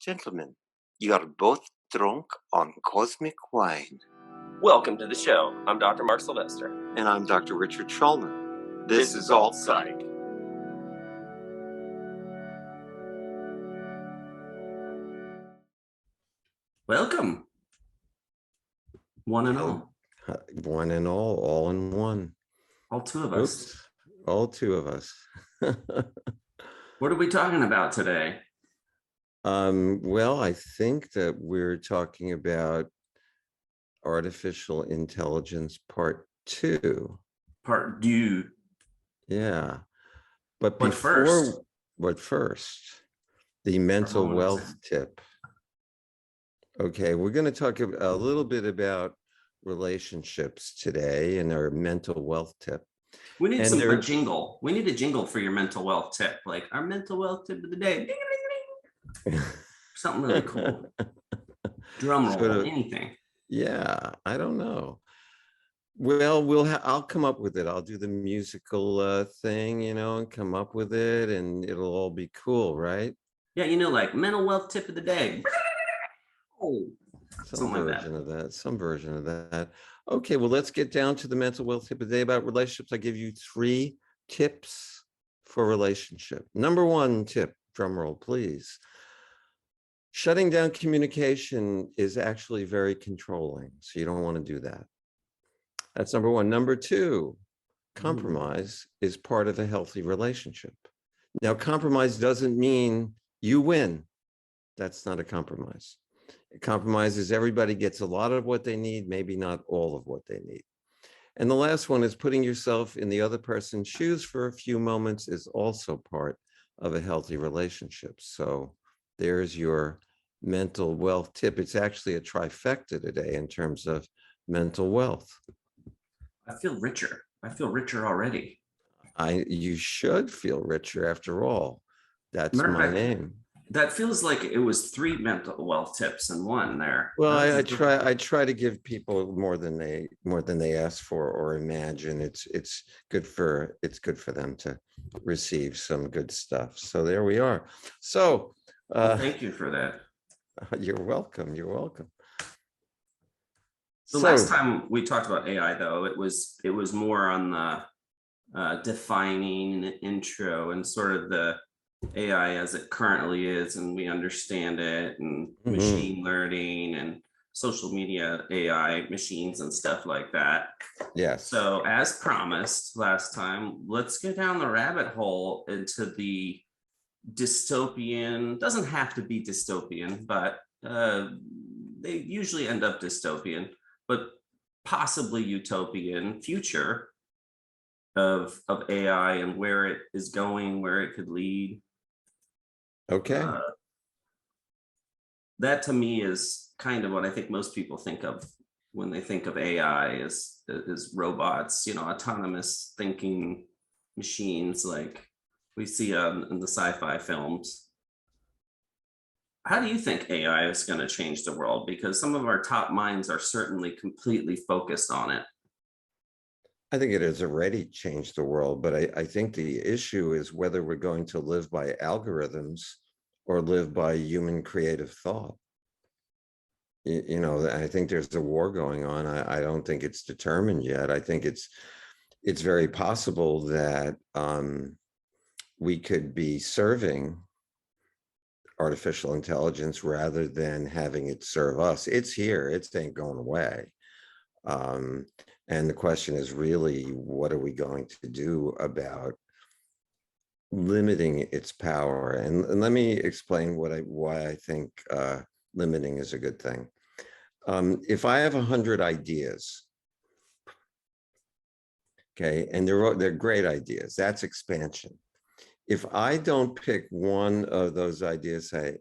Gentlemen, you are both drunk on cosmic wine. Welcome to the show. I'm Dr. Mark Sylvester. And I'm Dr. Richard Schulman. This is Alt Psych. Welcome. One and all. One and all in one. All two of us. Oops. All two of us. What are we talking about today? Well, I think that we're talking about artificial intelligence part 2. Part 2. Yeah. But first, the mental wealth tip. Okay, we're going to talk a little bit about relationships today and our mental wealth tip. We need a jingle. We need a jingle for your mental wealth tip, like our mental wealth tip of the day. Ding, ding, ding. Something really cool. Drum roll, anything. Yeah, I don't know. Well, I'll come up with it. I'll do the musical thing, and come up with it, and it'll all be cool, right? Yeah, like mental wealth tip of the day. Oh, some version of that. Okay, well, let's get down to the mental wealth tip of the day about relationships. I give you 3 tips for relationship. Number 1 tip, drum roll, please. Shutting down communication is actually very controlling, so you don't want to do that. That's number 1. Number 2, compromise is part of a healthy relationship. Now, compromise doesn't mean you win. That's not a compromise. A compromise is everybody gets a lot of what they need, maybe not all of what they need. And the last one is putting yourself in the other person's shoes for a few moments is also part of a healthy relationship. So there's your mental wealth tip. It's actually a trifecta today in terms of mental wealth. I feel richer. I feel richer already. You should feel richer after all. That's my name. That feels like it was 3 mental wealth tips in one there. Well, I try to give people more than they ask for or imagine. It's good for them to receive some good stuff. So there we are. So thank you for that. You're welcome. So last time we talked about AI, though, it was more on the defining intro and sort of the AI as it currently is, and we understand it, and machine learning and social media AI machines and stuff like that. Yes. So as promised last time, let's go down the rabbit hole into the dystopian. Doesn't have to be dystopian, but they usually end up dystopian, but possibly utopian future of AI and where it is going, where it could lead. Okay. That to me is kind of what I think most people think of when they think of AI is robots, autonomous thinking machines like we see in the sci-fi films. How do you think AI is going to change the world? Because some of our top minds are certainly completely focused on it. I think it has already changed the world, but I think the issue is whether we're going to live by algorithms or live by human creative thought. I think there's a war going on. I don't think it's determined yet. I think it's very possible that we could be serving artificial intelligence rather than having it serve us. It's here. It ain't going away. And the question is really, what are we going to do about limiting its power? And let me explain why I think limiting is a good thing. If I have 100 ideas, okay, and they're great ideas, that's expansion. If I don't pick one of those ideas, say,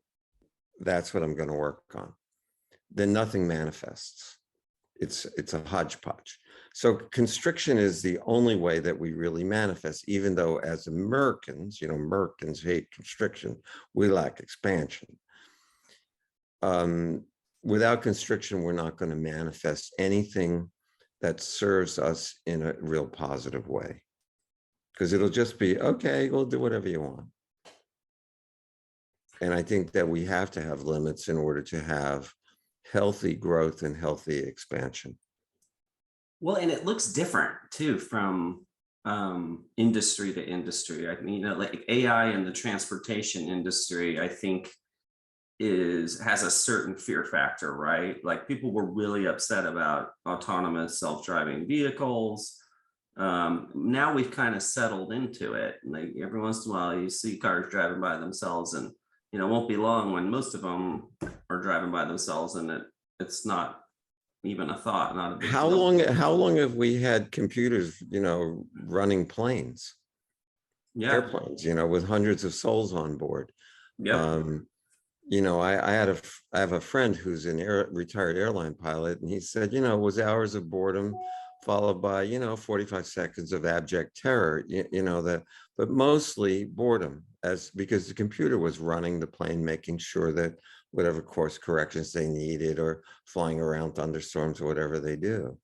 that's what I'm going to work on, then nothing manifests. It's a hodgepodge. So constriction is the only way that we really manifest, even though as Americans, Americans hate constriction, we lack expansion. Without constriction, we're not going to manifest anything that serves us in a real positive way, because it'll just be, okay, we'll do whatever you want. And I think that we have to have limits in order to have healthy growth and healthy expansion. Well, and it looks different too from industry to industry. I mean, like AI in the transportation industry, I think has a certain fear factor, right? Like people were really upset about autonomous self-driving vehicles. Now we've kind of settled into it. Like every once in a while you see cars driving by themselves, and it won't be long when most of them are driving by themselves and it's not even a thought, not a big deal. How long have we had computers, running planes, Yeah. airplanes, with hundreds of souls on board? Yep. Um, I have a friend who's an retired airline pilot, and he said, it was hours of boredom followed by, 45 seconds of abject terror, but mostly boredom, because the computer was running the plane, making sure that whatever course corrections they needed, or flying around thunderstorms or whatever they do.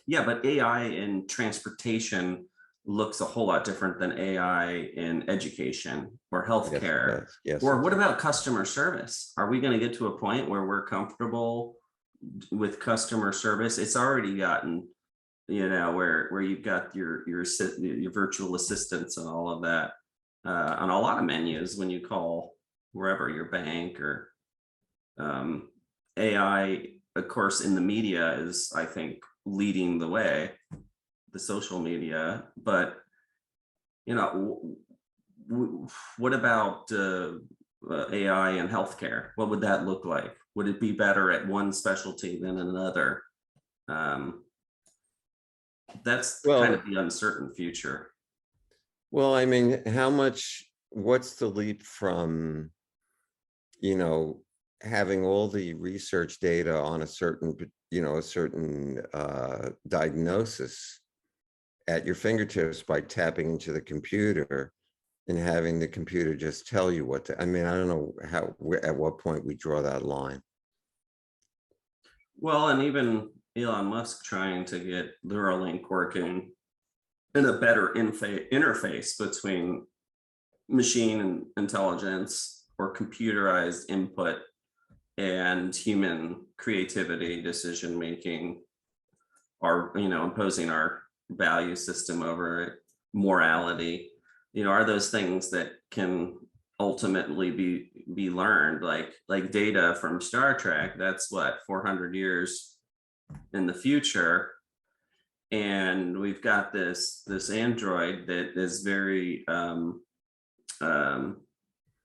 Yeah, but AI in transportation looks a whole lot different than AI in education or healthcare. Yes. Or what about customer service? Are we going to get to a point where we're comfortable with customer service? It's already gotten, where you've got your virtual assistants and all of that on a lot of menus when you call wherever, your bank, or AI, of course, in the media is, I think, leading the way, the social media. But what about AI in healthcare? What would that look like? Would it be better at one specialty than another? That's kind of the uncertain future. Well, I mean, what's the leap from, having all the research data on a certain diagnosis at your fingertips by tapping into the computer and having the computer just tell you what to, I mean, I don't know at what point we draw that line. Well, and even Elon Musk trying to get Neuralink working in a better interface between machine intelligence or computerized input and human creativity, decision making, or imposing our value system over it, morality, are those things that can ultimately be learned, like data from Star Trek. That's what, 400 years in the future, and we've got this android that is very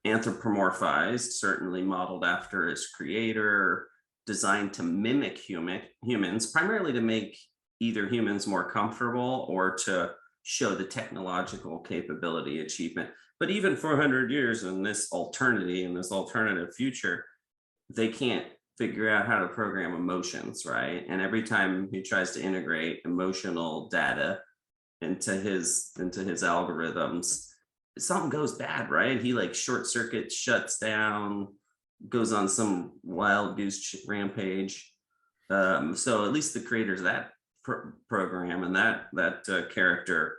anthropomorphized, certainly modeled after its creator, designed to mimic humans, primarily to make either humans more comfortable or to show the technological capability achievement. But even 400 years in this alternative future, they can't figure out how to program emotions, right? And every time he tries to integrate emotional data into his algorithms, something goes bad, right? He like short circuits, shuts down, goes on some wild goose rampage. So at least the creators of that program and that character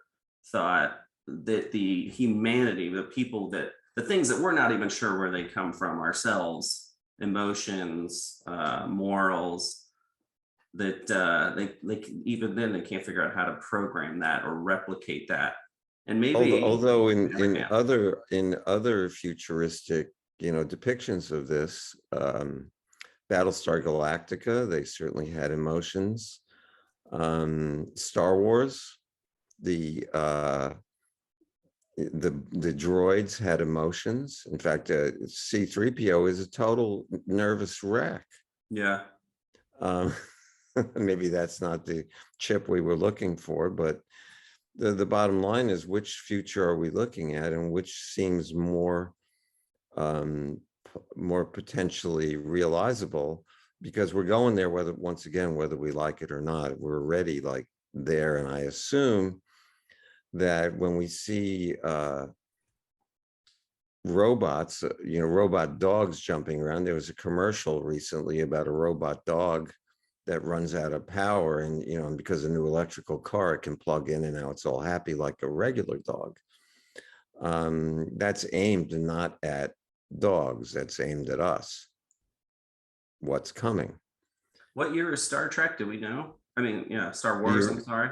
thought that the humanity, the things that we're not even sure where they come from ourselves, emotions, morals, that they even then they can't figure out how to program that or replicate that. And maybe although in other futuristic depictions of this, Battlestar Galactica, they certainly had emotions. Star Wars, the droids had emotions. In fact, C-3PO is a total nervous wreck. Yeah. Maybe that's not the chip we were looking for, but the bottom line is, which future are we looking at, and which seems more potentially realizable, because we're going there, whether we like it or not. We're already like there. And I assume that when we see robots, robot dogs jumping around, there was a commercial recently about a robot dog that runs out of power, and because a new electrical car, it can plug in, and now it's all happy like a regular dog. That's aimed not at dogs that's aimed at us. What's coming? What year is Star Trek? Do we know? I mean, yeah, Star Wars. You're- I'm sorry.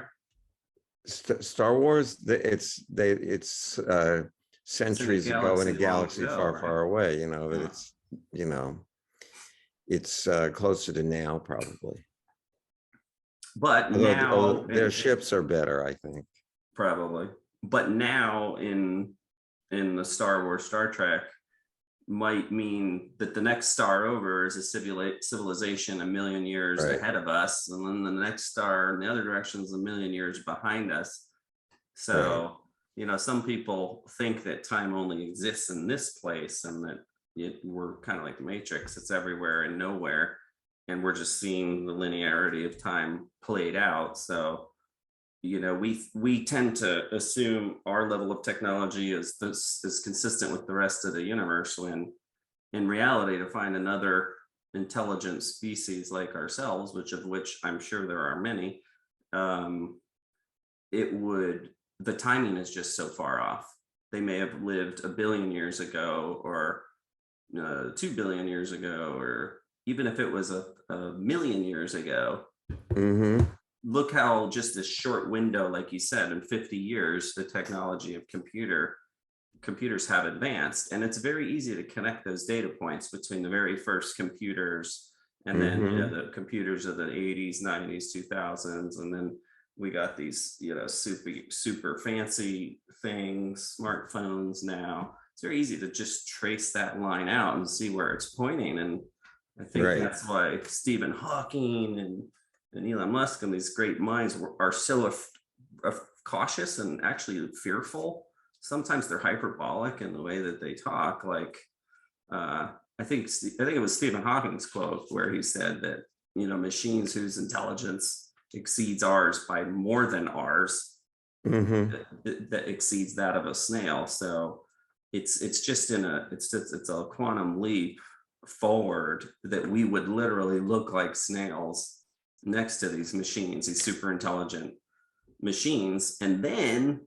Star Wars, it's It's in a centuries ago in a galaxy long galaxy ago, far, right? far away, you know, but Huh. it's, you know, it's closer to now probably. But Although now, their ships are better, I think. probably. But now in the Star Wars, Star Trek might mean that the next star over is a civilization a million years Right. ahead of us, and then the next star in the other direction is a million years behind us. So, you know, some people think that time only exists in this place and that we're kind of like the Matrix, it's everywhere and nowhere. And we're just seeing the linearity of time played out. So, you know, we tend to assume our level of technology is consistent with the rest of the universe, when in reality, to find another intelligent species like ourselves, which I'm sure there are many, the timing is just so far off. They may have lived a billion years ago, or 2 billion years ago, or even if it was a million years ago. Mm-hmm. Look how just this short window, like you said, in 50 years, the technology of computers have advanced, and it's very easy to connect those data points between the very first computers and then, you know, the computers of the 80s, 90s, 2000s, and then we got these, you know, super fancy things, smartphones now. It's very easy to just trace that line out and see where it's pointing. And I think that's why Stephen Hawking and Elon Musk and these great minds are so cautious and actually fearful. Sometimes they're hyperbolic in the way that they talk. Like, I think it was Stephen Hawking's quote where he said that, you know, machines whose intelligence exceeds ours by more than ours, that exceeds that of a snail. So it's just it's a quantum leap forward that we would literally look like snails next to these machines, these super intelligent machines. And then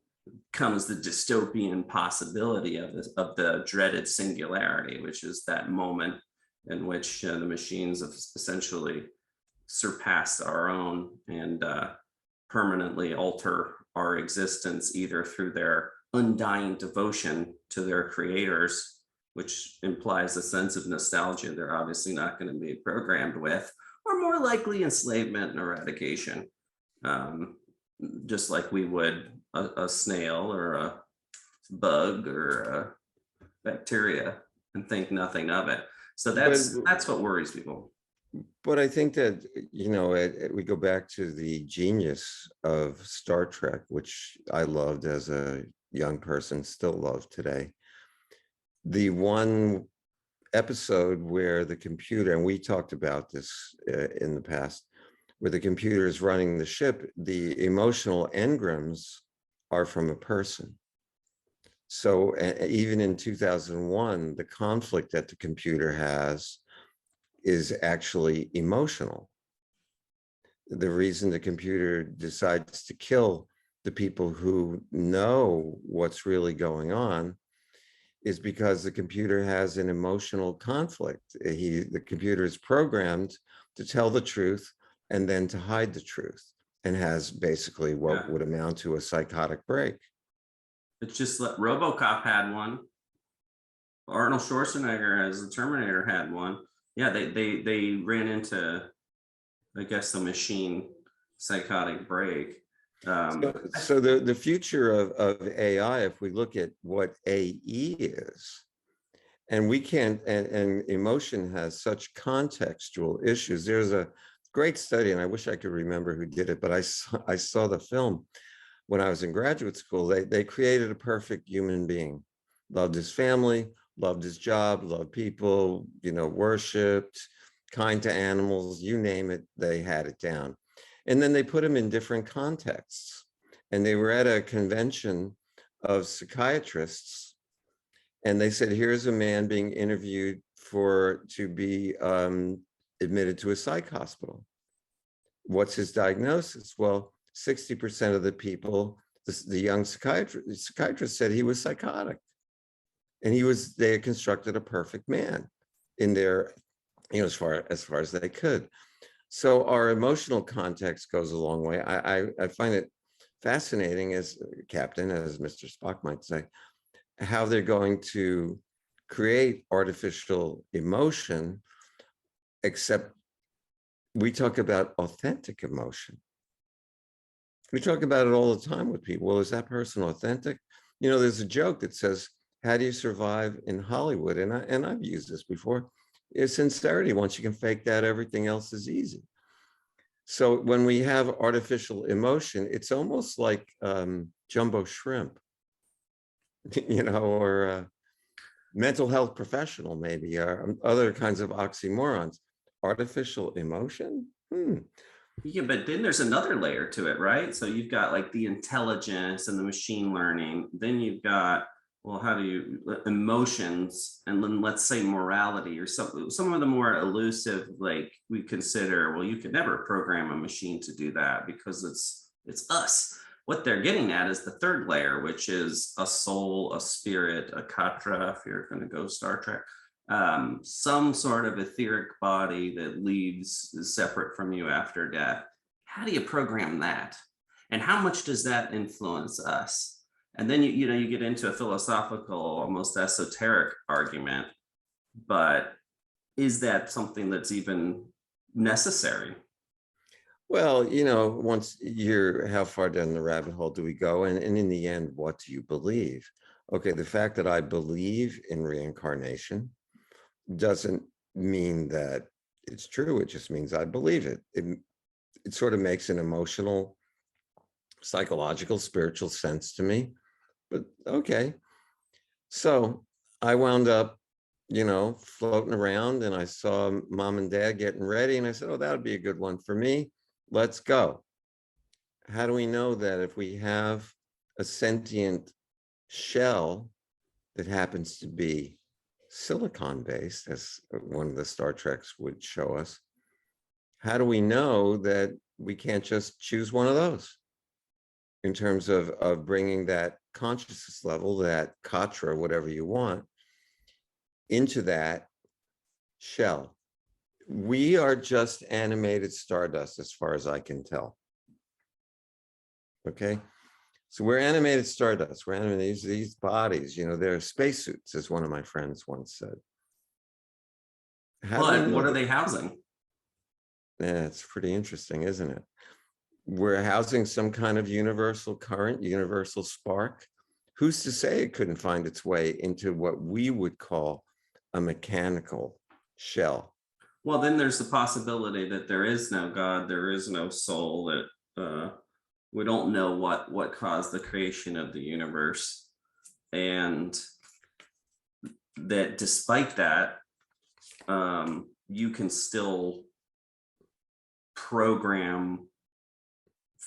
comes the dystopian possibility of the dreaded singularity, which is that moment in which the machines have essentially surpassed our own and permanently alter our existence, either through their undying devotion to their creators, which implies a sense of nostalgia they're obviously not going to be programmed with, or more likely enslavement and eradication, just like we would a snail or a bug or a bacteria, and think nothing of it. So that's what worries people. But I think that, you know, we go back to the genius of Star Trek, which I loved as a young person, still love today. The one episode where the computer, and we talked about this in the past, where the computer is running the ship, the emotional engrams are from a person. So even in 2001, the conflict that the computer has is actually emotional. The reason the computer decides to kill the people who know what's really going on is because the computer has an emotional conflict. The computer is programmed to tell the truth and then to hide the truth, and has basically what would amount to a psychotic break. It's just like RoboCop had one. Arnold Schwarzenegger as the Terminator had one. Yeah, they ran into, I guess, the machine psychotic break. So the future of AI, if we look at what AE is, and we can't, and emotion has such contextual issues. There's a great study, and I wish I could remember who did it, but I saw the film when I was in graduate school. They created a perfect human being, loved his family, loved his job, loved people, you know, worshipped, kind to animals, you name it, they had it down. And then they put him in different contexts. And they were at a convention of psychiatrists, and they said, here's a man being interviewed to be admitted to a psych hospital. What's his diagnosis? Well, 60% of the people, the young psychiatrist said he was psychotic. And they had constructed a perfect man in their, as far as they could. So our emotional context goes a long way. I find it fascinating, as Captain, as Mr. Spock might say, how they're going to create artificial emotion, except we talk about authentic emotion. We talk about it all the time with people. Well, is that person authentic? There's a joke that says, how do you survive in Hollywood? And I've used this before. Is sincerity. Once you can fake that, everything else is easy. So when we have artificial emotion, it's almost like jumbo shrimp, or mental health professional, maybe, or other kinds of oxymorons. Artificial emotion? Yeah, but then there's another layer to it, right? So you've got like the intelligence and the machine learning. Then you've got, well, how do you emotions, and then let's say morality, or some of the more elusive, like we consider, well, you could never program a machine to do that because it's us. What they're getting at is the third layer, which is a soul, a spirit, a katra, if you're going to go Star Trek, some sort of etheric body that leaves separate from you after death. How do you program that? And how much does that influence us? And then you get into a philosophical, almost esoteric argument, but is that something that's even necessary? Well, once how far down the rabbit hole do we go? And in the end, what do you believe? Okay, the fact that I believe in reincarnation doesn't mean that it's true. It just means I believe it. It sort of makes an emotional, psychological, spiritual sense to me. But okay. So I wound up, floating around, and I saw Mom and Dad getting ready, and I said, oh, that would be a good one for me. Let's go. How do we know that if we have a sentient shell that happens to be silicon based, as one of the Star Treks would show us, how do we know that we can't just choose one of those in terms of bringing that consciousness level, that katra, whatever you want, into that shell? We are just animated stardust, as far as I can tell. Okay. So we're animated stardust. We're animated, these bodies, they're spacesuits, as one of my friends once said. But what are they housing? Yeah, it's pretty interesting, isn't it? We're housing some kind of universal current, universal spark. Who's to say it couldn't find its way into what we would call a mechanical shell? Well, then there's the possibility that there is no God, there is no soul, that we don't know what caused the creation of the universe, and that despite that, you can still program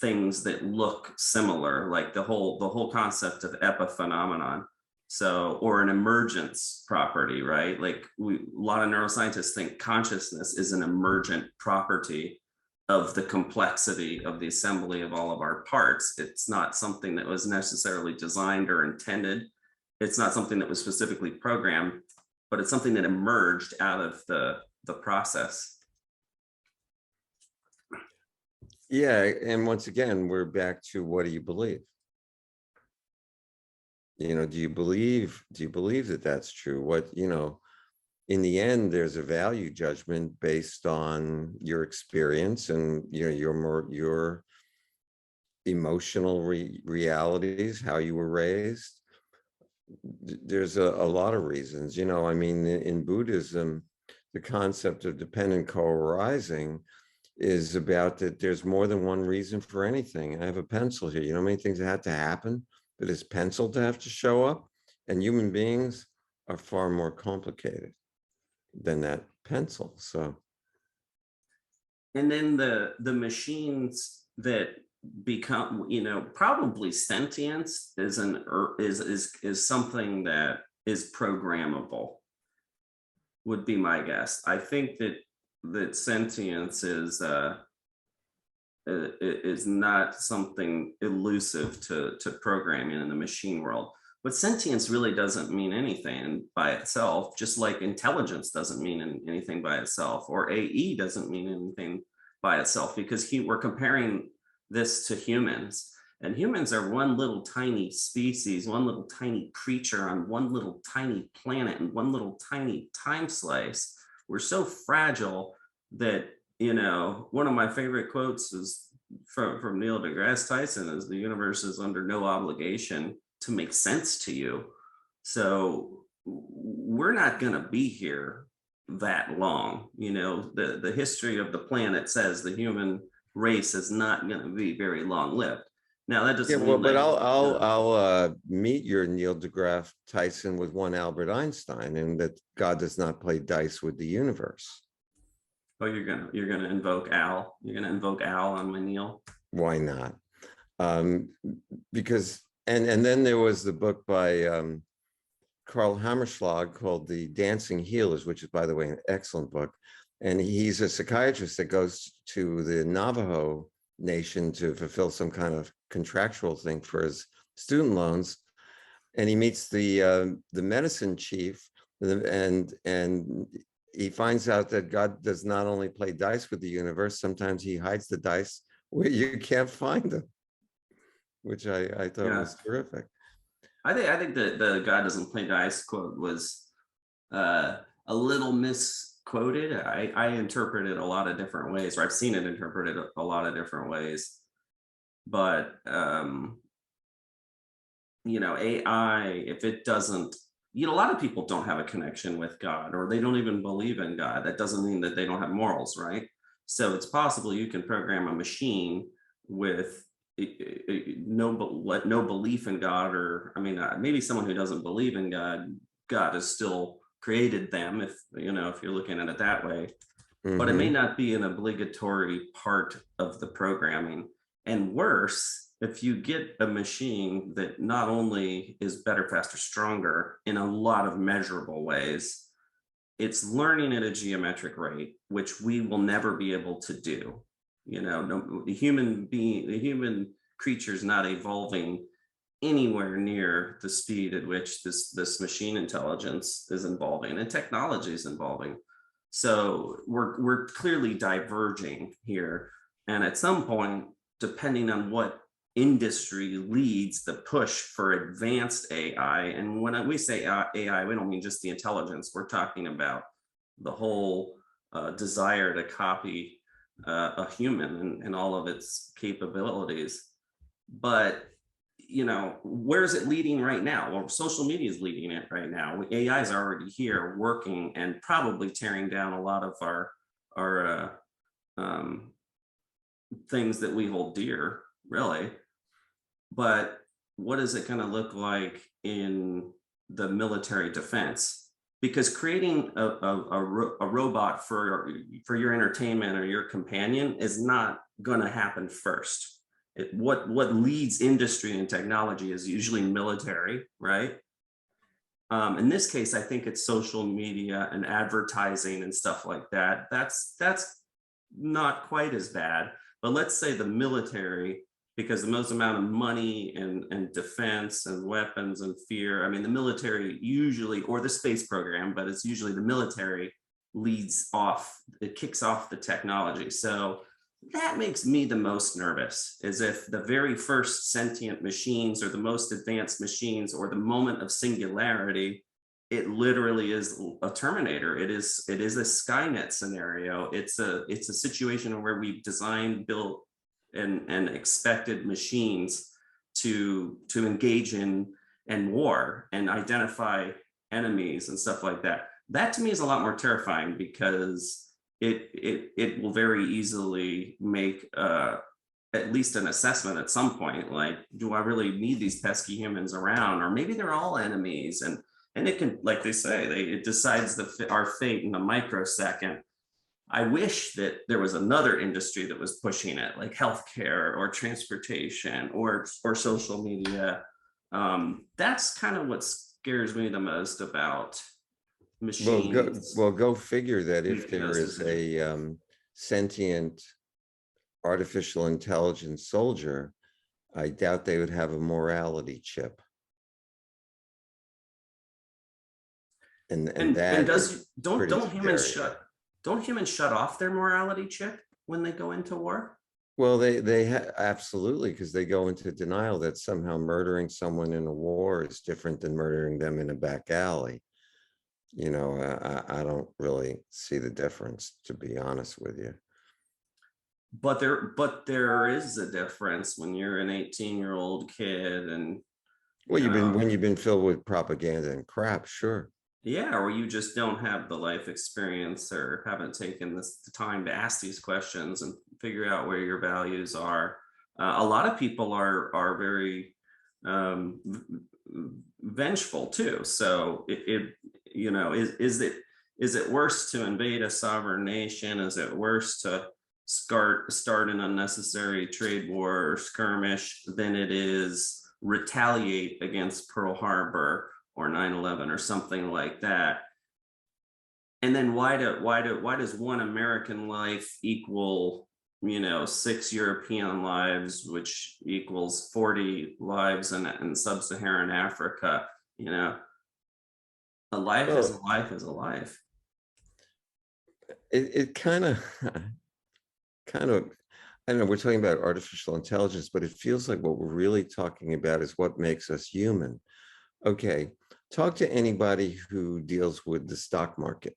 things that look similar, like the whole concept of epiphenomenon. So, or an emergence property, right? Like a lot of neuroscientists think consciousness is an emergent property of the complexity of the assembly of all of our parts. It's not something that was necessarily designed or intended. It's not something that was specifically programmed, but it's something that emerged out of the process. Yeah, and once again, we're back to, what do you believe? Do you believe that that's true? What, in the end, there's a value judgment based on your experience and your emotional realities, how you were raised. There's a lot of reasons, I mean, in Buddhism, the concept of dependent co-arising is about that there's more than one reason for anything. I have a pencil here. You know how many things that had to happen for this pencil to have to show up? And human beings are far more complicated than that pencil. So, and then the machines that become, probably sentience is something that is programmable, would be my guess. I think that sentience is not something elusive to programming in the machine world. But sentience really doesn't mean anything by itself, just like intelligence doesn't mean anything by itself, or AE doesn't mean anything by itself, because we're comparing this to humans. And humans are one little tiny species, one little tiny creature on one little tiny planet and one little tiny time slice. We're so fragile that, one of my favorite quotes is from Neil deGrasse Tyson is, the universe is under no obligation to make sense to you. So we're not going to be here that long. The history of the planet says the human race is not going to be very long lived. Now that Yeah, doesn't well, mean but like, I'll meet your Neil deGrasse Tyson with one Albert Einstein, and that God does not play dice with the universe. oh, you're gonna invoke Al. You're gonna invoke Al on my Neil. Why not? Because and then there was the book by Karl Hammerschlag called The Dancing Healers, which is, by the way, an excellent book. And he's a psychiatrist that goes to the Navajo Nation to fulfill some kind of contractual thing for his student loans. And he meets the medicine chief, and he finds out that God does not only play dice with the universe, sometimes he hides the dice where you can't find them, which I thought Yeah, was terrific. I think that the God doesn't play dice quote was a little misquoted. I interpret it a lot of different ways, or I've seen it interpreted a lot of different ways. But AI, if it doesn't, a lot of people don't have a connection with God, or they don't even believe in God. That doesn't mean that they don't have morals, right? So it's possible you can program a machine with no belief in God, or maybe someone who doesn't believe in God has still created them, if you're looking at it that way. But it may not be an obligatory part of the programming. And worse, if you get a machine that not only is better, faster, stronger in a lot of measurable ways, it's learning at a geometric rate, which we will never be able to do. The human creature is not evolving anywhere near the speed at which this machine intelligence is evolving and technology is evolving. So we're clearly diverging here. And at some point, depending on what industry leads the push for advanced AI, and when we say AI, we don't mean just the intelligence. We're talking about the whole desire to copy a human and all of its capabilities. But where's it leading right now? Well, social media is leading it right now. AI is already here working and probably tearing down a lot of our things that we hold dear, really. But what is it going to look like in the military defense? Because creating a robot for your entertainment or your companion is not going to happen first. What leads industry and technology is usually military, right? In this case, I think it's social media and advertising and stuff like that. That's not quite as bad. But let's say the military, because the most amount of money and defense and weapons and fear, the military usually, or the space program, but it's usually the military leads off, it kicks off the technology. So that makes me the most nervous, is if the very first sentient machines or the most advanced machines, or the moment of singularity, it literally is a Terminator. It is a Skynet scenario. It's a situation where we've designed, built, and expected machines to engage in war and identify enemies and stuff like that. That to me is a lot more terrifying, because it will very easily make at least an assessment at some point, like, do I really need these pesky humans around? Or maybe they're all enemies, and it can, like they say, it decides our fate in a microsecond. I wish that there was another industry that was pushing it, like healthcare or transportation or social media. That's kind of what scares me the most about machines. Well, go figure that if there is a sentient artificial intelligence soldier, I doubt they would have a morality chip. And that is don't pretty humans scary. shut off their morality chip when they go into war? Well, absolutely, because they go into denial that somehow murdering someone in a war is different than murdering them in a back alley. You know, I don't really see the difference, to be honest with you. But there is a difference when you're an 18-year-old kid and Well, when you've been filled with propaganda and crap, sure. yeah, or you just don't have the life experience or haven't taken the time to ask these questions and figure out where your values are. A lot of people are very vengeful too. So you know, is it worse to invade a sovereign nation? Is it worse to start an unnecessary trade war or skirmish than it is retaliate against Pearl Harbor or 9/11 or something like that? And then why does one American life equal, you know, 6 European lives, which equals 40 lives in sub-Saharan Africa? You know, a life is a Well, life is a life. it kind of, I don't know, we're talking about artificial intelligence, but it feels like what we're really talking about is what makes us human. Okay, talk to anybody who deals with the stock market.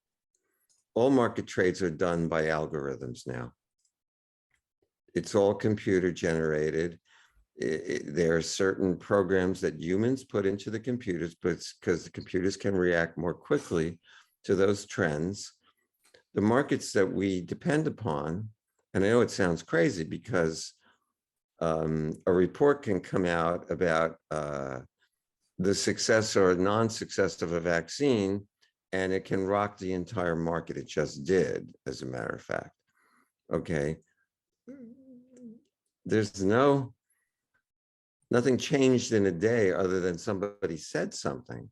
All market trades are done by algorithms now. It's all computer generated. There are certain programs that humans put into the computers, but because the computers can react more quickly to those trends. The markets that we depend upon, and I know it sounds crazy because a report can come out about the success or non-success of a vaccine, and it can rock the entire market. It just did, as a matter of fact. Okay. There's nothing changed in a day other than somebody said something.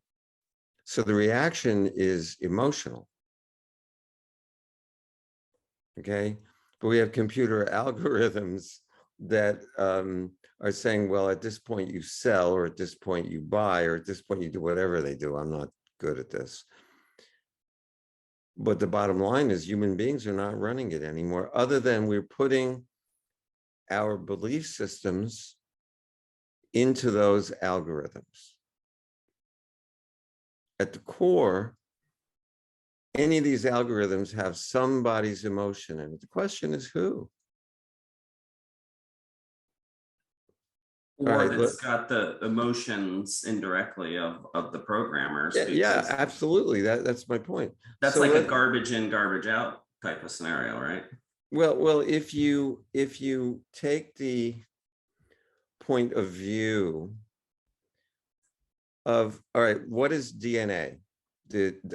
So the reaction is emotional. Okay. But we have computer algorithms that are saying, well, at this point you sell, or at this point you buy, or at this point you do whatever they do. I'm not good at this. But the bottom line is human beings are not running it anymore, other than we're putting our belief systems into those algorithms. At the core, any of these algorithms have somebody's emotion in it. The question is who? Or that's got the emotions indirectly of the programmers. Yeah, absolutely. That's my point. That's So like a garbage in, garbage out type of scenario, right? well, if you take the point of view of, all right, what is DNA?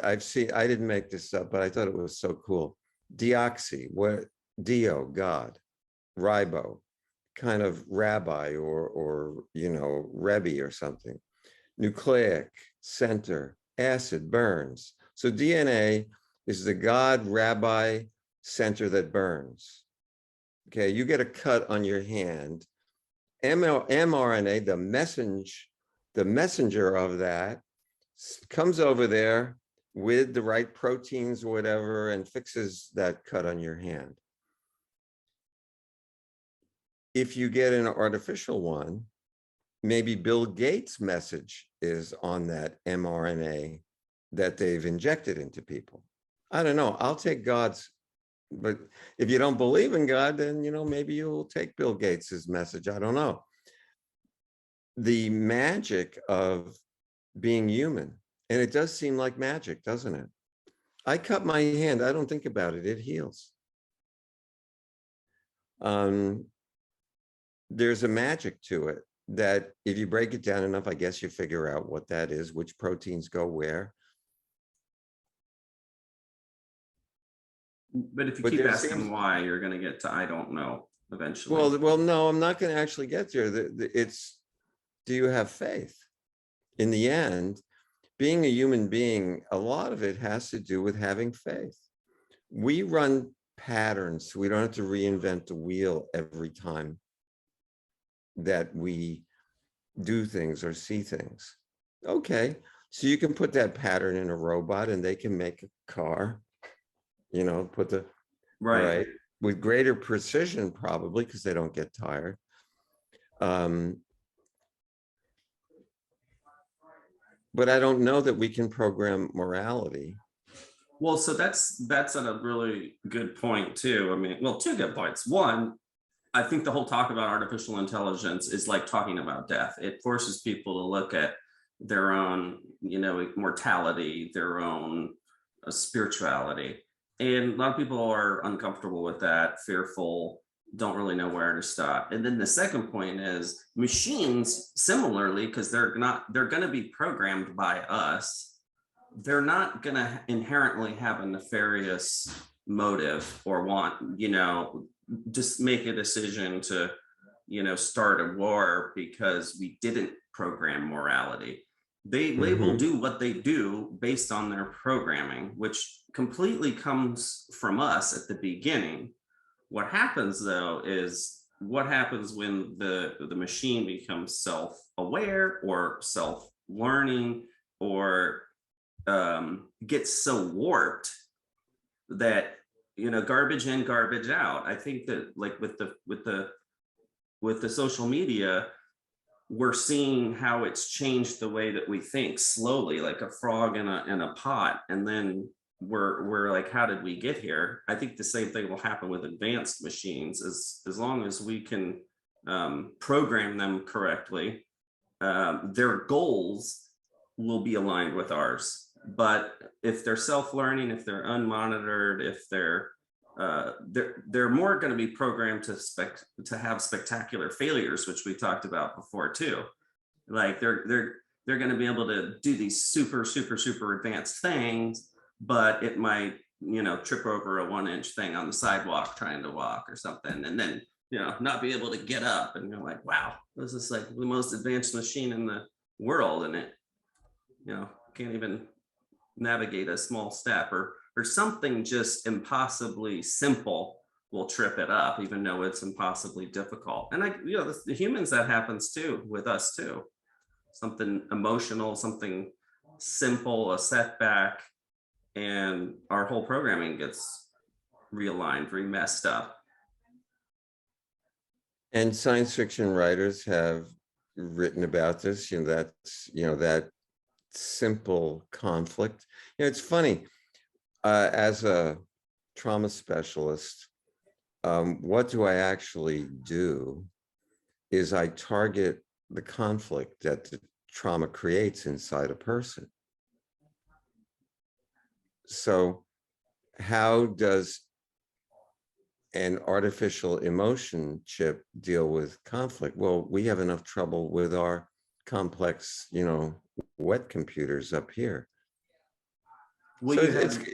I didn't make this up, but I thought it was so cool. Deoxy, what, Dio, God, ribo, kind of rabbi or you know, Rebbe or something. Nucleic, center, acid, burns. So DNA is the God, rabbi, center that burns. Okay, you get a cut on your hand. mRNA, the messenger of that, comes over there with the right proteins or whatever and fixes that cut on your hand. If you get an artificial one, maybe Bill Gates' message is on that mRNA that they've injected into people. I don't know. I'll take God's, but if you don't believe in God, then, you know, maybe you'll take Bill Gates's message. I don't know. The magic of being human, and it does seem like magic, doesn't it? I cut my hand. I don't think about it. It heals. There's a magic to it that if you break it down enough, I guess you figure out what that is, which proteins go where. But if you keep asking why, you're going to get to I don't know eventually. Well, no, I'm not going to actually get there. It's, do you have faith? In the end, being a human being, a lot of it has to do with having faith. We run patterns, so we don't have to reinvent the wheel every time that we do things or see things. Okay, So you can put that pattern in a robot and they can make a car, you know, put the, all Right. right, with greater precision, probably, because they don't get tired. But I don't know that we can program morality. Well, so that's a really good point too. I mean, well, two good points. One, I think the whole talk about artificial intelligence is like talking about death. It forces people to look at their own, you know, mortality, their own spirituality. And a lot of people are uncomfortable with that, fearful, don't really know where to stop. And then the second point is machines, similarly, because they're going to be programmed by us. They're not going to inherently have a nefarious motive or want, you know, just make a decision to, you know, start a war because we didn't program morality. They will do what they do based on their programming, which completely comes from us at the beginning. What happens though is what happens when the machine becomes self-aware or self-learning or gets so warped that, you know, garbage in, garbage out. I think that like with the social media, we're seeing how it's changed the way that we think slowly, like a frog in a pot, and then we're like, how did we get here? I think the same thing will happen with advanced machines. As long as we can program them correctly, their goals will be aligned with ours. But if they're self-learning, if they're unmonitored, if they're more going to be programmed to have spectacular failures, which we talked about before too. Like they're going to be able to do these super advanced things, but it might, you know, trip over a 1-inch thing on the sidewalk trying to walk or something, and then, you know, not be able to get up, and you're like, wow, this is like the most advanced machine in the world, and it, you know, can't even navigate a small step, or something just impossibly simple will trip it up, even though it's impossibly difficult. And you know, the humans, that happens too with us too. Something emotional, something simple, a setback, and our whole programming gets realigned, remessed up. And science fiction writers have written about this, you know, that's, you know, that simple conflict. You know, it's funny, as a trauma specialist, what do I actually do is I target the conflict that the trauma creates inside a person. So how does an artificial emotion chip deal with conflict? Well, we have enough trouble with our complex, you know, wet computers up here. Will So you it's have,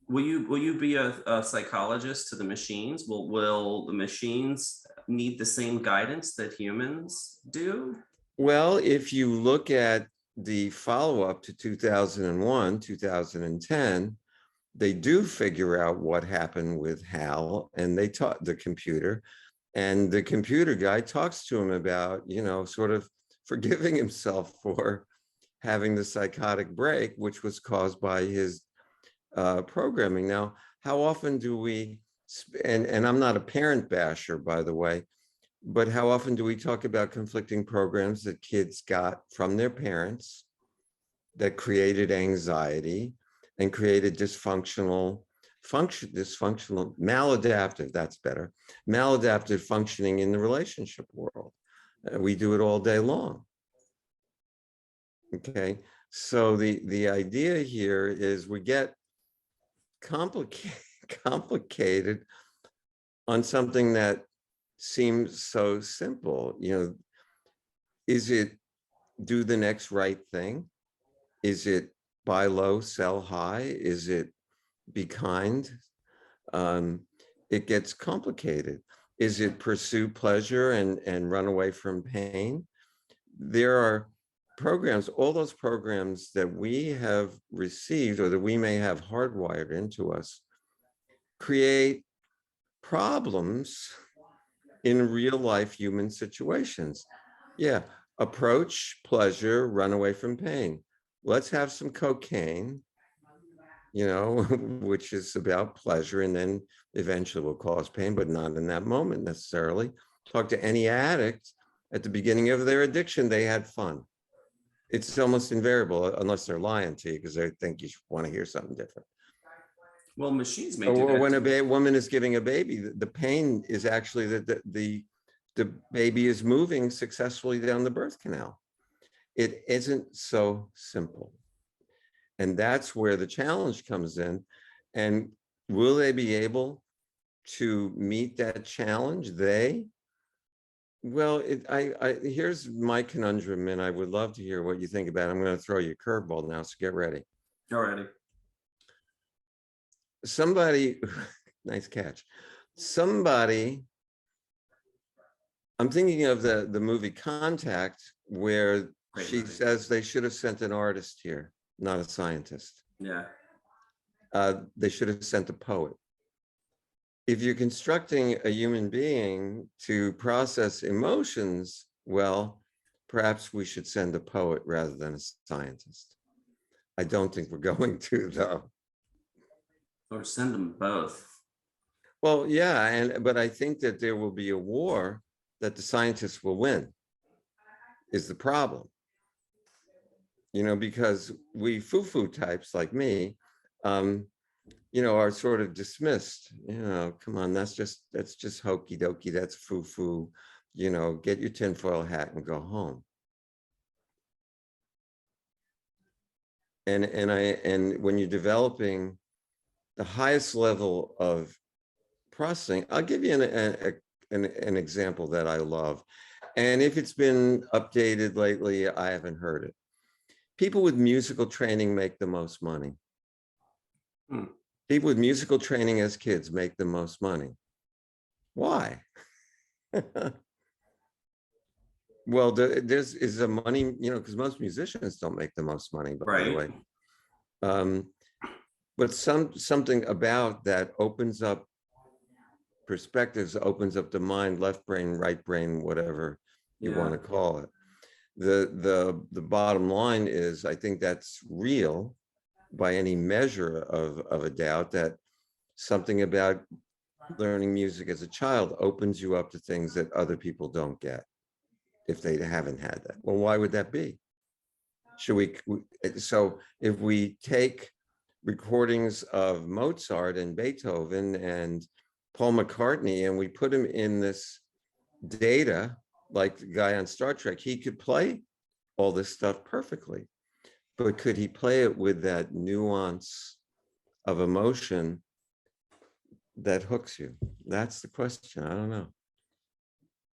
will you be a psychologist to the machines? Will the machines need the same guidance that humans do? well, if you look at the follow-up to 2001, 2010, they do figure out what happened with Hal, and they taught the computer, and the computer guy talks to him about, you know, sort of forgiving himself for having the psychotic break, which was caused by his programming. Now, how often do we, and I'm not a parent basher, by the way, but how often do we talk about conflicting programs that kids got from their parents that created anxiety and created dysfunctional, maladaptive, that's better, maladaptive functioning in the relationship world? We do it all day long. Okay, so the idea here is we get complicated on something that seems so simple. You know, is it do the next right thing? Is it buy low, sell high? Is it be kind? It gets complicated. Is it pursue pleasure and run away from pain? There are programs, all those programs that we have received or that we may have hardwired into us create problems in real life human situations. Yeah, approach pleasure, run away from pain. let's have some cocaine, which is about pleasure, and then eventually will cause pain, but not in that moment necessarily. Talk to any addict at the beginning of their addiction, they had fun. It's almost invariable, unless they're lying to you because they think you want to hear something different. Well, machines may do Or that when too. a woman is giving a baby, the pain is actually that the baby is moving successfully down the birth canal. It isn't so simple. And that's where the challenge comes in. And will they be able to meet that challenge? Well, here's my conundrum, and I would love to hear what you think about it. I'm going to throw you a curveball now, so get ready. Already. Somebody, nice catch. Somebody, I'm thinking of the movie Contact, where Great she movie. says they should have sent an artist here, not a scientist. Yeah. They should have sent a poet. If you're constructing a human being to process emotions, well, perhaps we should send a poet rather than a scientist. I don't think we're going to, though. Or send them both. Well, yeah, but I think that there will be a war that the scientists will win, is the problem. Because we foo-foo types like me, are sort of dismissed. Come on, that's just hokey dokey, that's foo-foo, get your tinfoil hat and go home. And when you're developing the highest level of processing, I'll give you an example that I love. And if it's been updated lately, I haven't heard it. People with musical training make the most money. People with musical training as kids make the most money. Why? Well, there's is a money, because most musicians don't make the most money, by the way. But something about that opens up perspectives, opens up the mind, left brain, right brain, whatever you want to call it. The bottom line is, I think that's real by any measure of a doubt, that something about learning music as a child opens you up to things that other people don't get if they haven't had that. Well, why would that be? So if we take recordings of Mozart and Beethoven and Paul McCartney and we put him in this data, like the guy on Star Trek, he could play all this stuff perfectly, but could he play it with that nuance of emotion that hooks you? That's the question. I don't know.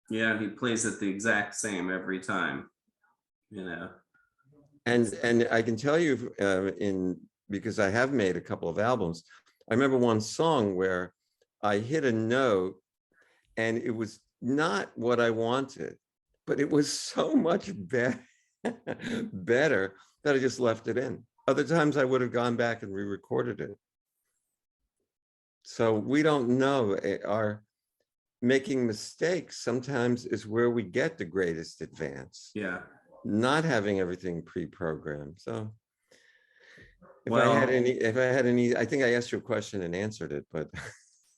Yeah, he plays it the exact same every time, And I can tell you, because I have made a couple of albums, I remember one song where I hit a note and it was not what I wanted, but it was so much better that I just left it in. Other times I would have gone back and re-recorded it. So we don't know. Our making mistakes sometimes is where we get the greatest advance. Yeah. Not having everything pre-programmed. So if Well, I had any, I think I asked you a question and answered it, but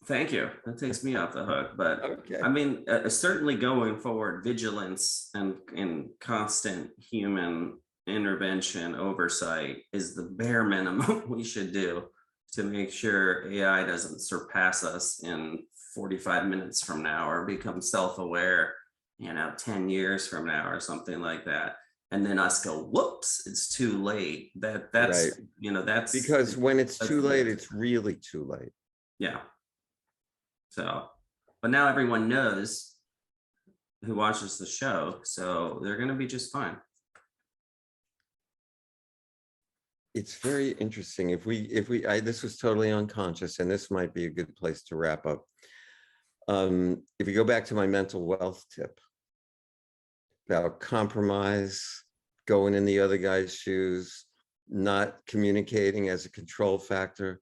thank you. That takes me off the hook. But okay. I mean, certainly going forward, vigilance and constant human intervention oversight is the bare minimum we should do to make sure AI doesn't surpass us in 45 minutes from now or become self-aware, 10 years from now or something like that. And then us go, whoops, it's too late. That's right. That's because when it's too late, the it's really too late. Yeah. So, but now everyone knows who watches the show, so they're going to be just fine. It's very interesting. This was totally unconscious, and this might be a good place to wrap up. If you go back to my mental wealth tip about compromise, going in the other guy's shoes, not communicating as a control factor,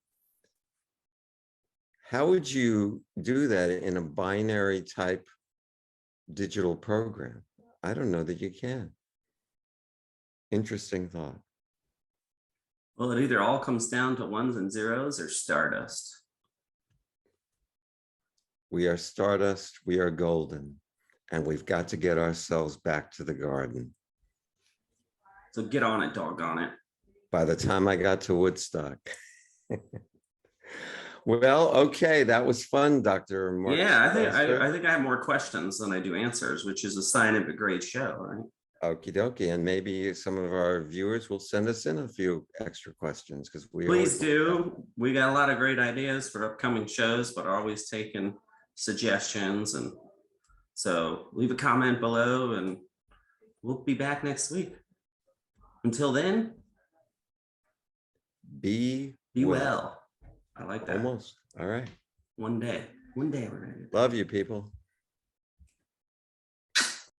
how would you do that in a binary type digital program? I don't know that you can. Interesting thought. Well, it either all comes down to ones and zeros or stardust. We are stardust, we are golden, and we've got to get ourselves back to the garden. So get on it, doggone it. By the time I got to Woodstock. Well, okay, that was fun, Dr. Mark. Yeah, I Sylvester. think I have more questions than I do answers, which is a sign of a great show, right? Okie dokie, and maybe some of our viewers will send us in a few extra questions because we Please always do. We got a lot of great ideas for upcoming shows, but are always taking suggestions. And so leave a comment below and we'll be back next week. Until then, be well. I like that. Almost. All right. One day we're gonna do that. Love you, people.